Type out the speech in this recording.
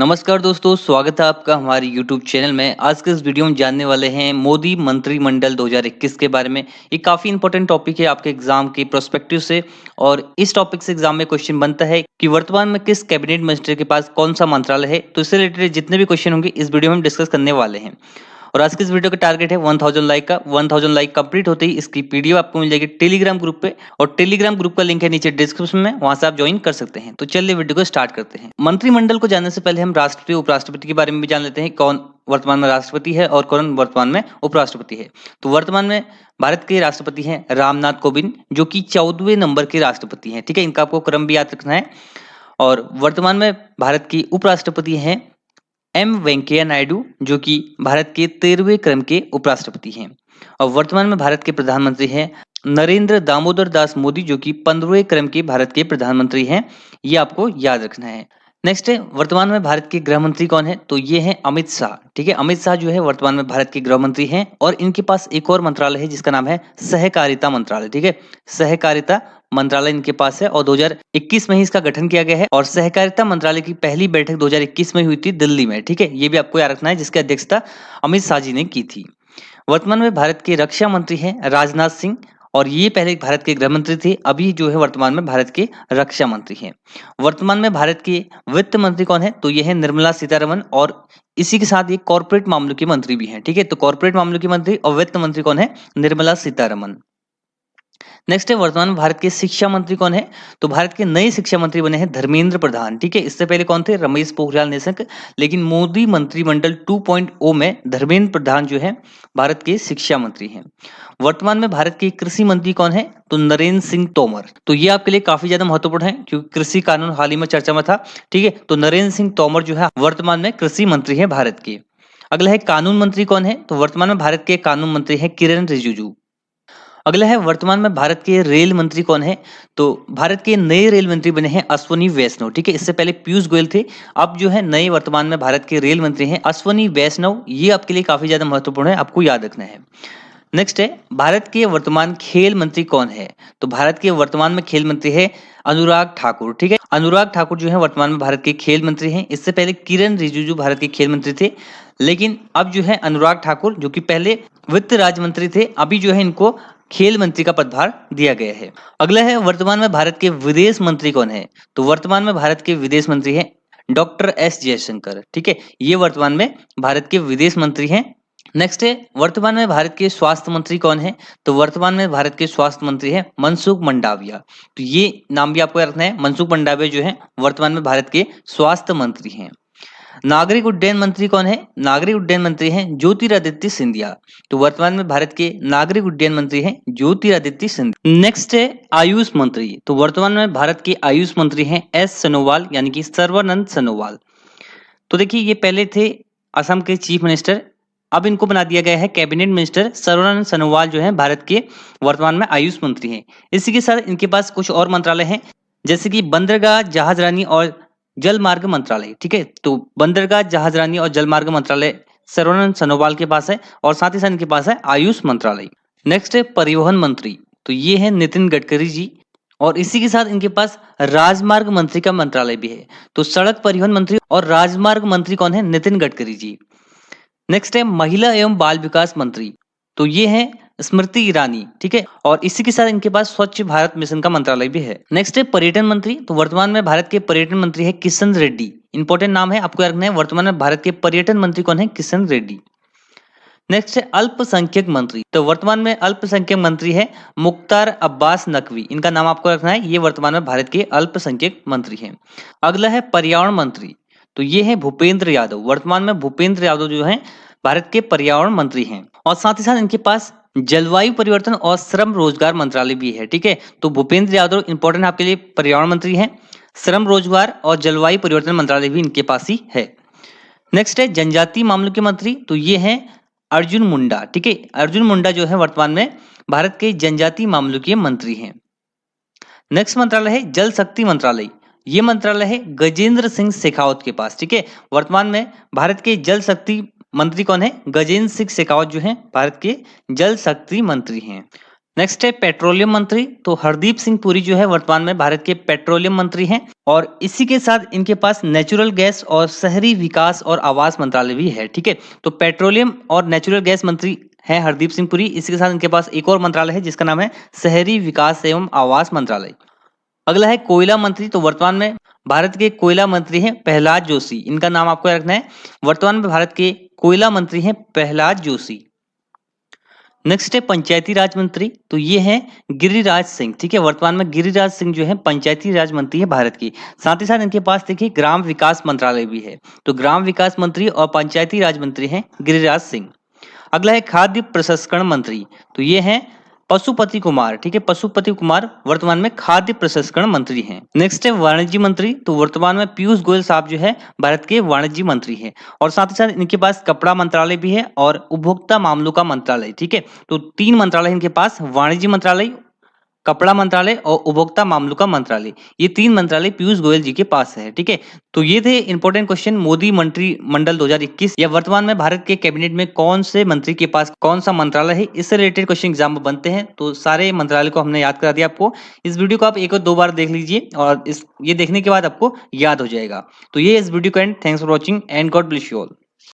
नमस्कार दोस्तों, स्वागत है आपका हमारे YouTube चैनल में। आज के इस वीडियो में जानने वाले हैं मोदी मंत्रिमंडल 2021 के बारे में। ये काफ़ी इंपॉर्टेंट टॉपिक है आपके एग्जाम के प्रोस्पेक्टिव से और इस टॉपिक से एग्जाम में क्वेश्चन बनता है कि वर्तमान में किस कैबिनेट मिनिस्टर के पास कौन सा मंत्रालय है। तो इससे रिलेटेड जितने भी क्वेश्चन होंगे इस वीडियो में हम डिस्कस करने वाले हैं। और आज के इस वीडियो का टारगेट है 1000 लाइक का। 1000 लाइक कंप्लीट होते ही इसकी पीडीएफ आपको मिल जाएगी टेलीग्राम ग्रुप पे, और टेलीग्राम ग्रुप का लिंक है नीचे डिस्क्रिप्शन में, वहां से आप ज्वाइन कर सकते हैं। तो चलिए वीडियो को स्टार्ट करते हैं। मंत्रिमंडल को जानने से पहले हम राष्ट्रपति उपराष्ट्रपति के बारे में भी जान लेते हैं, कौन वर्तमान में राष्ट्रपति है और कौन वर्तमान में उपराष्ट्रपति है। तो वर्तमान में भारत के राष्ट्रपति हैं रामनाथ कोविंद, जो कि 14वें नंबर के राष्ट्रपति हैं। ठीक है, इनका आपको क्रम भी याद रखना है। और वर्तमान में भारत की उपराष्ट्रपति हैं एम वेंकैया नायडू, जो कि भारत के 13वें क्रम के उपराष्ट्रपति हैं। और वर्तमान में भारत के प्रधानमंत्री हैं नरेंद्र दामोदर दास मोदी, जो कि 15वें क्रम के भारत के प्रधानमंत्री हैं। ये आपको याद रखना है। नेक्स्ट है वर्तमान में भारत के गृह मंत्री कौन है, तो ये है अमित शाह। ठीक है, अमित शाह जो है वर्तमान में भारत के गृह मंत्री हैं और इनके पास एक और मंत्रालय है जिसका नाम है सहकारिता मंत्रालय। ठीक है, सहकारिता मंत्रालय इनके पास है और 2021 में ही इसका गठन किया गया है। और सहकारिता मंत्रालय की पहली बैठक 2021 में हुई थी दिल्ली में। ठीक है, ये भी आपको याद रखना है, जिसकी अध्यक्षता अमित शाह जी ने की थी। वर्तमान में भारत के रक्षा मंत्री हैं राजनाथ सिंह, और ये पहले भारत के गृह मंत्री थे, अभी जो है वर्तमान में भारत के रक्षा मंत्री हैं। वर्तमान में भारत के वित्त मंत्री कौन है, तो ये है निर्मला सीतारमन, और इसी के साथ ये कॉर्पोरेट मामलों की मंत्री भी हैं। ठीक है, तो कॉर्पोरेट मामलों की मंत्री और वित्त मंत्री कौन है, निर्मला सीतारमन। नेक्स्ट है वर्तमान में भारत के शिक्षा मंत्री कौन है, तो भारत के नए शिक्षा मंत्री बने हैं धर्मेंद्र प्रधान। ठीक है, इससे पहले कौन थे, रमेश पोखरियाल निशंक, लेकिन मोदी मंत्रिमंडल 2.0 में धर्मेंद्र प्रधान जो है भारत के शिक्षा मंत्री हैं। वर्तमान में भारत के कृषि मंत्री कौन है, तो नरेंद्र सिंह तोमर। तो ये आपके लिए काफी ज्यादा महत्वपूर्ण है क्योंकि कृषि कानून हाल ही में चर्चा में था। ठीक है, तो नरेंद्र सिंह तोमर जो है वर्तमान में कृषि मंत्री है भारत के। अगला है कानून मंत्री कौन है, तो वर्तमान में भारत के कानून मंत्री है किरण रिजिजू। अगला है वर्तमान में भारत के रेल मंत्री कौन है, तो भारत के नए रेल मंत्री बने हैं अश्वनी वैष्णव। ठीक है, इससे पहले पीयूष गोयल थे, अब जो है नए वर्तमान में भारत के रेल मंत्री हैं अश्वनी वैष्णव। ये आपके लिए काफी ज्यादा महत्वपूर्ण है, आपको याद रखना है। नेक्स्ट है भारत के वर्तमान खेल मंत्री कौन है, तो भारत के वर्तमान में खेल मंत्री है अनुराग ठाकुर। ठीक है, अनुराग ठाकुर जो है वर्तमान में भारत के खेल मंत्री हैं। इससे पहले किरण रिजिजू भारत के खेल मंत्री थे, लेकिन अब जो है अनुराग ठाकुर, जो कि पहले वित्त राज्य मंत्री थे, अभी जो है इनको खेल मंत्री का पदभार दिया गया है। अगला है वर्तमान में भारत के विदेश मंत्री कौन है, तो वर्तमान में भारत के विदेश मंत्री हैं डॉक्टर एस जयशंकर। ठीक है, ये वर्तमान में भारत के विदेश मंत्री हैं। नेक्स्ट है वर्तमान में भारत के स्वास्थ्य मंत्री कौन है, तो वर्तमान में भारत के स्वास्थ्य मंत्री है मनसुख मंडाविया। तो ये नाम भी आपको याद रखना है, मनसुख मंडाविया जो है वर्तमान में भारत के स्वास्थ्य मंत्री हैं। नागरिक उड्डयन मंत्री कौन है, नागरिक उड्डयन मंत्री हैं ज्योतिरादित्य सिंधिया। तो वर्तमान में भारत के नागरिक उड्डयन मंत्री हैं ज्योतिरादित्य सिंधिया। नेक्स्ट है आयुष मंत्री, तो वर्तमान में भारत के आयुष मंत्री हैं एस सोनोवाल, यानी कि सर्बानंद सोनोवाल। तो देखिए ये पहले थे असम के चीफ मिनिस्टर, अब इनको बना दिया गया है कैबिनेट मिनिस्टर। सर्बानंद सोनोवाल जो है भारत के वर्तमान में आयुष मंत्री हैं। इसी के साथ इनके पास कुछ और मंत्रालय हैं, जैसे कि बंदरगाह, जहाजरानी और जल मार्ग मंत्रालय। ठीक है, तो बंदरगाह, जहाजरानी और जल मार्ग मंत्रालय सर्बानंद सोनोवाल के पास है, और साथ ही साथ इनके पास है आयुष मंत्रालय। नेक्स्ट है परिवहन मंत्री, तो ये है नितिन गडकरी जी, और इसी के साथ इनके पास राजमार्ग मंत्री का मंत्रालय भी है। तो सड़क परिवहन मंत्री और राजमार्ग मंत्री कौन है, नितिन गडकरी जी। नेक्स्ट है महिला एवं बाल विकास मंत्री, तो ये है स्मृति ईरानी। ठीक है, और इसी के साथ इनके पास स्वच्छ भारत मिशन का मंत्रालय भी है। नेक्स्ट है पर्यटन मंत्री, तो वर्तमान में भारत के पर्यटन मंत्री है किशन रेड्डी। इंपॉर्टेंट नाम है, आपको रखना है। वर्तमान में भारत के पर्यटन मंत्री कौन है, किशन रेड्डी। नेक्स्ट है अल्पसंख्यक मंत्री, तो वर्तमान में अल्पसंख्यक मंत्री है मुख्तार अब्बास नकवी। इनका नाम आपको रखना है, ये वर्तमान में भारत के अल्पसंख्यक मंत्री हैं। अगला है पर्यावरण मंत्री, तो ये है भूपेंद्र यादव। वर्तमान में भूपेंद्र यादव जो है भारत के पर्यावरण मंत्री हैं, और साथ ही साथ इनके पास जलवायु परिवर्तन और श्रम रोजगार मंत्रालय भी है। ठीक है, तो भूपेंद्र यादव इंपॉर्टेंट आपके लिए पर्यावरण मंत्री हैं, श्रम रोजगार और जलवायु परिवर्तन मंत्रालय भी इनके पास ही है। नेक्स्ट है जनजातीय मामलों के मंत्री, तो ये है अर्जुन मुंडा। ठीक है, अर्जुन मुंडा जो है वर्तमान में भारत के जनजातीय मामलों के मंत्री हैं। नेक्स्ट मंत्रालय है जल शक्ति मंत्रालय, ये मंत्रालय है गजेंद्र सिंह शेखावत के पास। ठीक है, वर्तमान में भारत के जल शक्ति मंत्री कौन है, गजेंद्र सिंह शेखावत जो है भारत के जल शक्ति मंत्री हैं। नेक्स्ट है पेट्रोलियम मंत्री। तो हरदीप सिंह पुरी जो है वर्तमान में भारत के पेट्रोलियम मंत्री हैं और इसी के साथ इनके पास नेचुरल गैस और शहरी विकास और आवास मंत्रालय भी है। ठीक है, तो पेट्रोलियम और नेचुरल गैस मंत्री है हरदीप सिंह पुरी। इसी के साथ इनके पास एक और मंत्रालय है जिसका नाम है शहरी विकास एवं आवास मंत्रालय। अगला है कोयला मंत्री। तो वर्तमान में भारत के कोयला मंत्री हैं प्रहलाद जोशी। इनका नाम आपको याद रखना है। वर्तमान में भारत के कोयला मंत्री हैं प्रहलाद जोशी। नेक्स्ट है पंचायती राज मंत्री। तो ये है गिरिराज सिंह। ठीक है, वर्तमान में गिरिराज सिंह जो है पंचायती राज मंत्री है भारत की। साथ ही साथ इनके पास देखिए ग्राम विकास मंत्रालय भी है। तो ग्राम विकास मंत्री और पंचायती राज मंत्री हैं गिरिराज सिंह। अगला है खाद्य प्रसंस्करण मंत्री। तो ये है पशुपति कुमार। ठीक है, पशुपति कुमार वर्तमान में खाद्य प्रसंस्करण मंत्री हैं। नेक्स्ट है वाणिज्य मंत्री। तो वर्तमान में पीयूष गोयल साहब जो है भारत के वाणिज्य मंत्री हैं और साथ ही साथ इनके पास कपड़ा मंत्रालय भी है और उपभोक्ता मामलों का मंत्रालय। ठीक है, तो 3 मंत्रालय इनके पास, वाणिज्य मंत्रालय, कपड़ा मंत्रालय और उपभोक्ता मामलों का मंत्रालय। ये 3 मंत्रालय पीयूष गोयल जी के पास है। ठीक है, तो ये थे इंपॉर्टेंट क्वेश्चन मोदी मंत्रिमंडल 2021 या वर्तमान में भारत के कैबिनेट में कौन से मंत्री के पास कौन सा मंत्रालय है, इससे रिलेटेड क्वेश्चन एग्जाम में बनते हैं। तो सारे मंत्रालय को हमने याद करा दिया आपको। इस वीडियो को आप एक और 2 बार देख लीजिए और ये देखने के बाद आपको याद हो जाएगा। तो ये इस वीडियो का and. Thanks for watching and God bless you all.